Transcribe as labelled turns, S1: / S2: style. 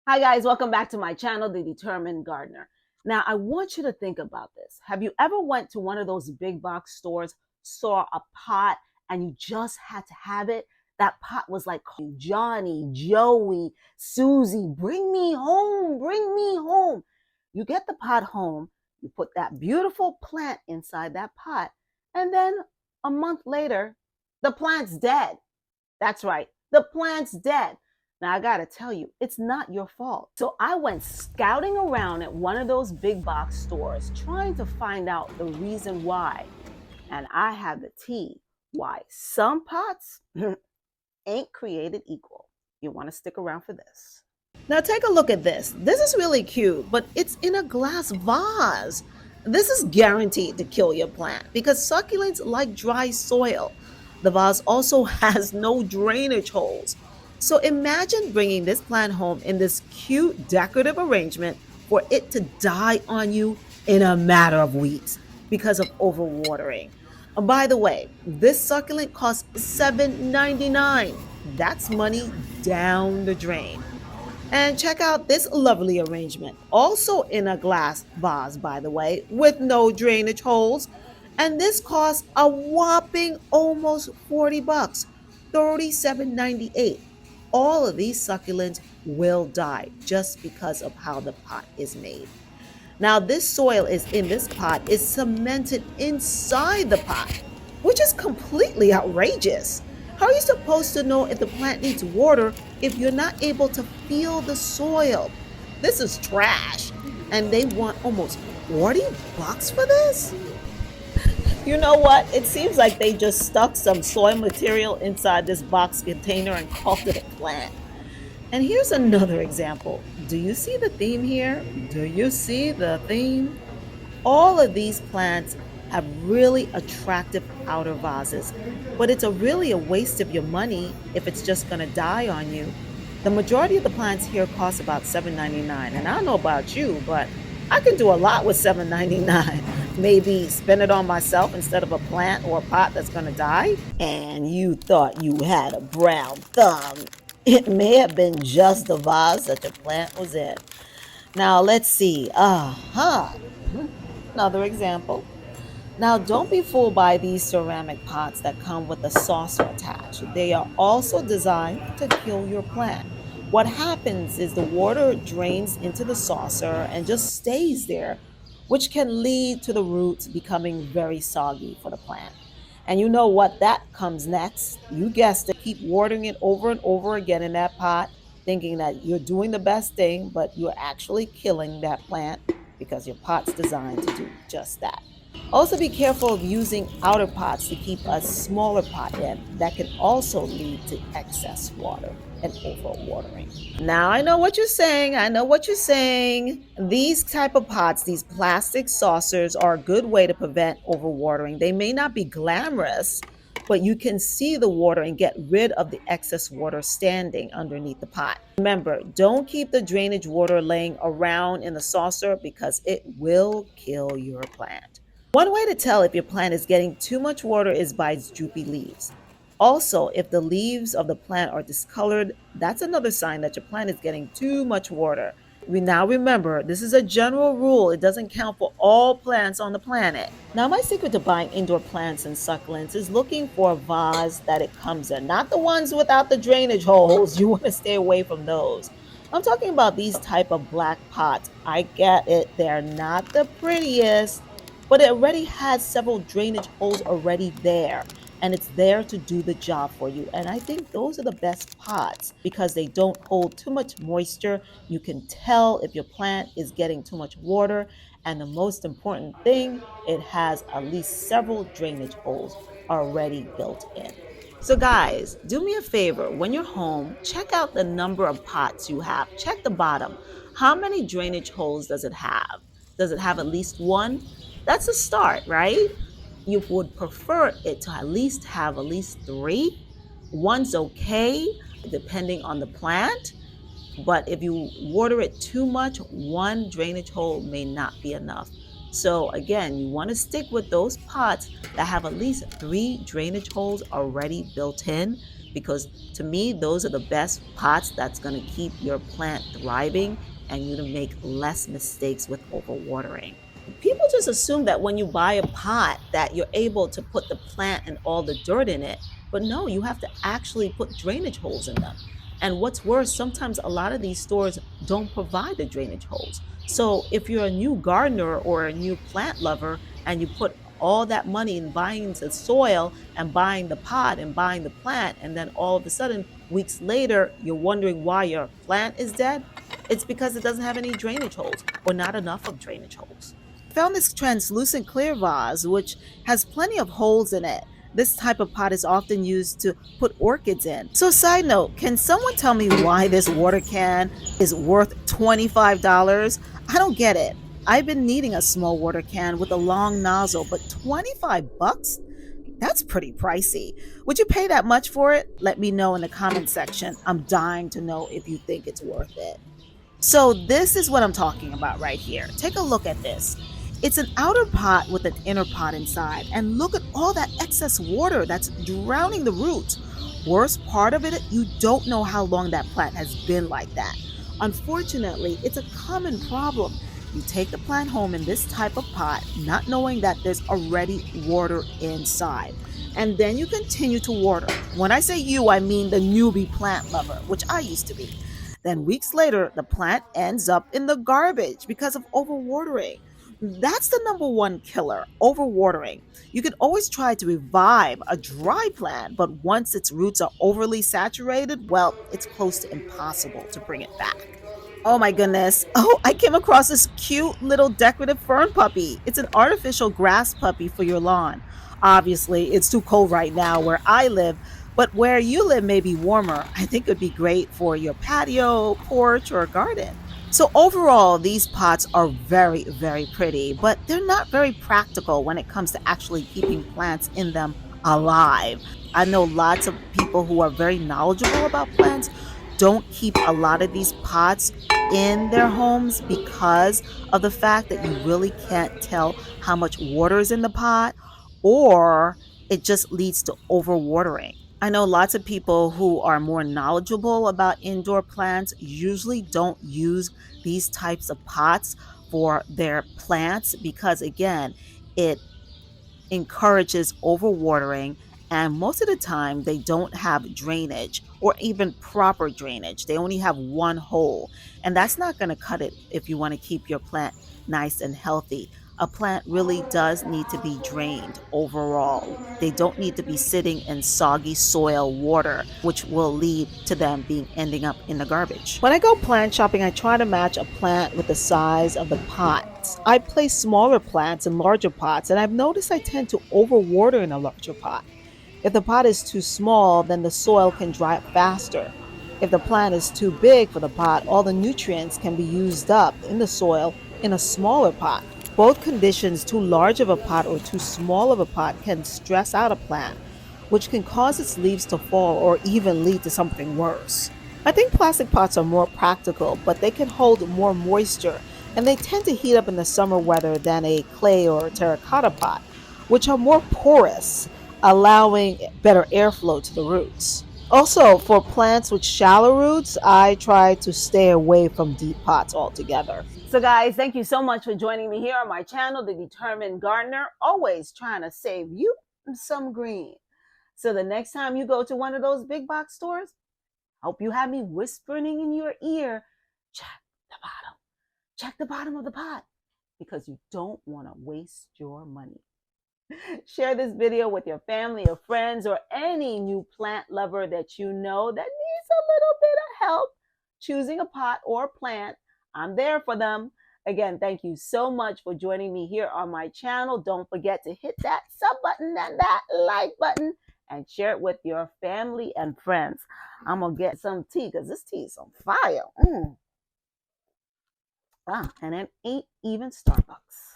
S1: Hi guys, welcome back to my channel, The Determined Gardener. Now, I want you to think about this. Have you ever went to one of those big box stores, saw a pot, and you just had to have it? That pot was like, Johnny, Joey, Susie, bring me home, bring me home. You get the pot home, you put that beautiful plant inside that pot, and then a month later, the plant's dead. That's right, the plant's dead. Now, I gotta tell you, it's not your fault. So I went scouting around at one of those big box stores trying to find out the reason why. And I have the tea why some pots ain't created equal. You wanna stick around for this. Now, take a look at this. This is really cute, but it's in a glass vase. This is guaranteed to kill your plant because succulents like dry soil. The vase also has no drainage holes. So imagine bringing this plant home in this cute decorative arrangement for it to die on you in a matter of weeks because of overwatering. And by the way, this succulent costs $7.99. That's money down the drain. And check out this lovely arrangement, also in a glass vase, by the way, with no drainage holes. And this costs a whopping almost 40 bucks, 37.98. All of these succulents will die just because of how the pot is made. Now, this soil is in this pot is cemented inside the pot, which is completely outrageous. How are you supposed to know if the plant needs water if you're not able to feel the soil? This is trash. And they want almost 40 bucks for this? You know what? It seems like they just stuck some soil material inside this box container and called it a plant. And here's another example. Do you see the theme here? Do you see the theme? All of these plants have really attractive outer vases, but it's really a waste of your money if it's just going to die on you. The majority of the plants here cost about $7.99, and I don't know about you, but I can do a lot with $7.99. Maybe spend it on myself instead of a plant or a pot that's going to die. And you thought you had a brown thumb. It may have been just the vase that the plant was in. Now let's see. Another example. Now, don't be fooled by these ceramic pots that come with a saucer attached. They are also designed to kill your plant. What happens is the water drains into the saucer and just stays there, which can lead to the roots becoming very soggy for the plant. And you know what that comes next? You guessed it. Keep watering it over and over again in that pot, thinking that you're doing the best thing, but you're actually killing that plant because your pot's designed to do just that. Also, be careful of using outer pots to keep a smaller pot in. That can also lead to excess water and overwatering. Now, I know what you're saying. I know what you're saying. These type of pots, these plastic saucers, are a good way to prevent overwatering. They may not be glamorous, but you can see the water and get rid of the excess water standing underneath the pot. Remember, don't keep the drainage water laying around in the saucer because it will kill your plant. One way to tell if your plant is getting too much water is by its droopy leaves. Also, if the leaves of the plant are discolored, that's another sign that your plant is getting too much water. We now remember, this is a general rule. It doesn't count for all plants on the planet. Now, my secret to buying indoor plants and succulents is looking for a vase that it comes in, not the ones without the drainage holes. You want to stay away from those. I'm talking about these type of black pots. I get it. They're not the prettiest, but it already has several drainage holes already there, and it's there to do the job for you. And I think those are the best pots because they don't hold too much moisture. You can tell if your plant is getting too much water, and the most important thing, it has at least several drainage holes already built in. So guys, do me a favor. When you're home, check out the number of pots you have. Check the bottom. How many drainage holes does it have? Does it have at least one? That's a start, right? You would prefer it to at least have at least three. One's okay, depending on the plant. But if you water it too much, one drainage hole may not be enough. So again, you want to stick with those pots that have at least three drainage holes already built in. because to me, those are the best pots that's going to keep your plant thriving and you to make less mistakes with overwatering. People just assume that when you buy a pot that you're able to put the plant and all the dirt in it, but no, you have to actually put drainage holes in them. And what's worse, sometimes a lot of these stores don't provide the drainage holes. So if you're a new gardener or a new plant lover and you put all that money in buying the soil and buying the pot and buying the plant, and then all of a sudden, weeks later, you're wondering why your plant is dead, it's because it doesn't have any drainage holes or not enough of drainage holes. Found this translucent clear vase, which has plenty of holes in it. This type of pot is often used to put orchids in. So, side note, can someone tell me why this water can is worth $25? I don't get it. I've been needing a small water can with a long nozzle, but 25 bucks? That's pretty pricey. Would you pay that much for it? Let me know in the comment section. I'm dying to know if you think it's worth it. So this is what I'm talking about right here. Take a look at this. It's an outer pot with an inner pot inside. And look at all that excess water that's drowning the roots. Worst part of it, you don't know how long that plant has been like that. Unfortunately, it's a common problem. You take the plant home in this type of pot, not knowing that there's already water inside. And then you continue to water. When I say you, I mean the newbie plant lover, which I used to be. Then weeks later, the plant ends up in the garbage because of overwatering. That's the number one killer, overwatering. You can always try to revive a dry plant, but once its roots are overly saturated, well, it's close to impossible to bring it back. Oh my goodness. Oh, I came across this cute little decorative fern puppy. It's an artificial grass puppy for your lawn. Obviously, it's too cold right now where I live, but where you live may be warmer. I think it would be great for your patio, porch, or garden. So, overall, these pots are very, very pretty, but they're not very practical when it comes to actually keeping plants in them alive. I know lots of people who are very knowledgeable about plants don't keep a lot of these pots in their homes because of the fact that you really can't tell how much water is in the pot, or it just leads to overwatering. I know lots of people who are more knowledgeable about indoor plants usually don't use these types of pots for their plants because, again, it encourages overwatering, and most of the time they don't have drainage or even proper drainage. They only have one hole, and that's not going to cut it if you want to keep your plant nice and healthy. A plant really does need to be drained overall. They don't need to be sitting in soggy soil water, which will lead to them being ending up in the garbage. When I go plant shopping, I try to match a plant with the size of the pots. I place smaller plants in larger pots, and I've noticed I tend to overwater in a larger pot. If the pot is too small, then the soil can dry up faster. If the plant is too big for the pot, all the nutrients can be used up in the soil in a smaller pot. Both conditions, too large of a pot or too small of a pot, can stress out a plant, which can cause its leaves to fall or even lead to something worse. I think plastic pots are more practical, but they can hold more moisture, and they tend to heat up in the summer weather than a clay or terracotta pot, which are more porous, allowing better airflow to the roots. Also, for plants with shallow roots, I try to stay away from deep pots altogether. So, guys, thank you so much for joining me here on my channel, The Determined Gardener, always trying to save you some green. So, the next time you go to one of those big box stores, hope you have me whispering in your ear, check the bottom, check the bottom of the pot, because you don't want to waste your money. Share this video with your family or friends or any new plant lover that you know that needs a little bit of help choosing a pot or plant. I'm there for them. Again, thank you so much for joining me here on my channel. Don't forget to hit that sub button and that like button and share it with your family and friends. I'm going to get some tea because this tea is on fire. And it ain't even Starbucks.